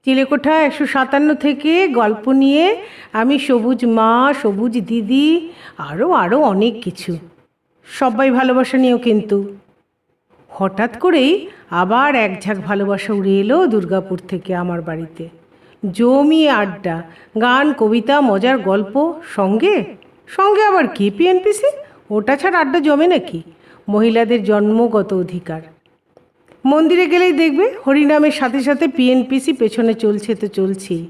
চিলেকোঠা 157 থেকে গল্প নিয়ে আমি সবুজ মা, সবুজ দিদি, আরও অনেক কিছু। সবাই ভালোবাসা নিয়েও কিন্তু। হঠাৎ করেই আবার এক ঝাঁক ভালোবাসা উড়ে এলো দুর্গাপুর থেকে আমার বাড়িতে। জমিয়ে আড্ডা, গান, কবিতা, মজার গল্প, সঙ্গে সঙ্গে আবার কি পিএনপিসি? ওটা ছাড়া আড্ডা জমে নাকি? মহিলাদের জন্মগত অধিকার। মন্দিরে গেলেই দেখবে হরিনামের সাথে সাথে পিএনপিসি পেছনে চলছে তো চলছেই।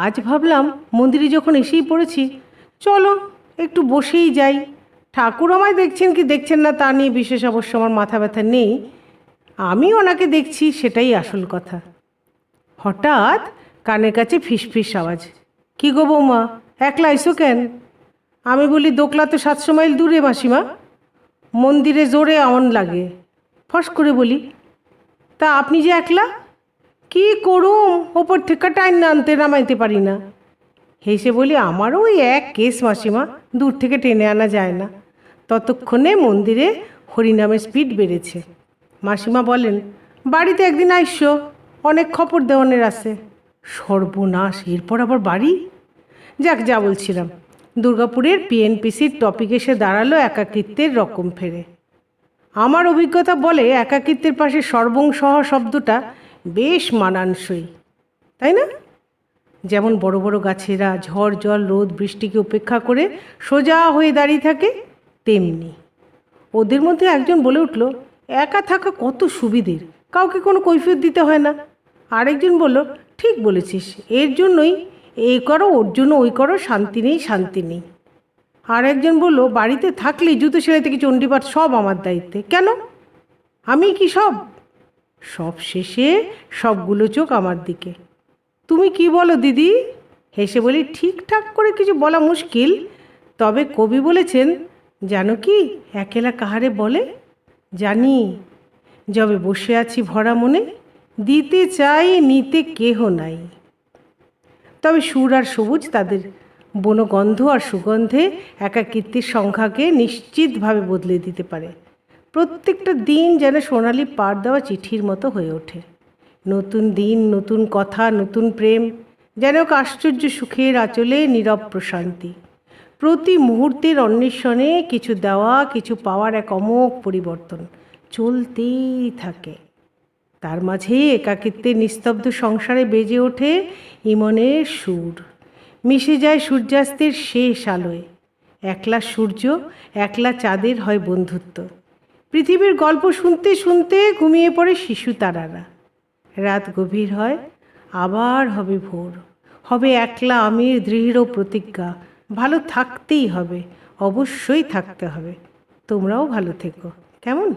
আজ ভাবলাম মন্দিরে যখন এসেই পড়েছি, চলো একটু বসেই যাই। ঠাকুর আমায় দেখছেন কি দেখছেন না তা নিয়ে বিশেষ অবশ্য আমার মাথা ব্যথা নেই, আমি ওনাকে দেখছি সেটাই আসল কথা। হঠাৎ কানের কাছে ফিসফিস আওয়াজ, কি গো বৌমা, একলা আইসো কেন? আমি বলি, দোকলা তো 700 মাইল দূরে মাসিমা, মন্দিরে জোরে আমন লাগে। ফস করে বলি, তা আপনি যে একলা? কি করুম, ওপর থেকে টাইম আনতে নামাইতে পারি না। হেসে বলি, আমারও ওই এক কেস মাসিমা, দূর থেকে টেনে আনা যায় না। ততক্ষণে মন্দিরে হরিনামের স্পিড বেড়েছে। মাসিমা বলেন, বাড়িতে একদিন আইসো, অনেক খবর দেওয়ানের আছে। সর্বনাশ, এরপর আবার বাড়ি? যাক, যা বলছিলাম, দুর্গাপুরের পিএনপিসির টপিক এসে দাঁড়ালো একাকিত্বের রকম ফেরে। আমার অভিজ্ঞতা বলে একাকিত্বের পাশে সর্বংসহ শব্দটা বেশ মানানসই, তাই না? যেমন বড় বড় গাছেরা ঝড় জল রোদ বৃষ্টিকে উপেক্ষা করে সোজা হয়ে দাঁড়িয়ে থাকে, তেমনি ওদের মধ্যে একজন বলে উঠল, একা থাকা কত সুবিধের, কাউকে কোনো কৈফিয়ত দিতে হয় না। আরেকজন বলল, ঠিক বলেছিস, এর জন্যই এই করো, ওর জন্য ওই করো, শান্তি নেই শান্তি নেই। আর একজন বলল, বাড়িতে থাকলেই জুতো সেলাই থেকে চণ্ডীপাঠ সব আমার দায়িত্বে। কেন, আমি কি সব? সব শেষে সবগুলো চোখ আমার দিকে। তুমি কি বলো দিদি? হেসে বলি, ঠিকঠাক করে কিছু বলা মুশকিল, তবে কবি বলেছেন, জানো কি একেলা কাহারে বলে? জানি, যবে বসে আছি ভরা মনে, দিতে চাই নিতে কেহ নাই। তবে সুর আর সবুজ তাদের বনগন্ধ আর সুগন্ধে একাকিত্বের সংখ্যাকে নিশ্চিতভাবে বদলে দিতে পারে। প্রত্যেকটা দিন যেন সোনালি পাড় দেওয়া চিঠির মতো হয়ে ওঠে। নতুন দিন, নতুন কথা, নতুন প্রেম, যেন এক আশ্চর্য সুখের আঁচলে নীরব প্রশান্তি। প্রতি মুহূর্তের অন্বেষণে কিছু দেওয়া কিছু পাওয়ার এক অমোঘ পরিবর্তন চলতেই থাকে। তার মাঝে একাকিত্বের নিস্তব্ধ সংসারে বেজে ওঠে ইমনের সুর, মিশে যায় সূর্যাস্তের শেষ আলোয়। একলা সূর্য, একলা চাঁদের হয় বন্ধুত্ব। পৃথিবীর গল্প শুনতে শুনতে ঘুমিয়ে পড়ে শিশু তারারা। রাত গভীর হয়, আবার হবে ভোর, হবে একলা আমির দৃঢ় প্রতিজ্ঞা, ভালো থাকতেই হবে, অবশ্যই থাকতে হবে। তোমরাও ভালো থেকো, কেমন?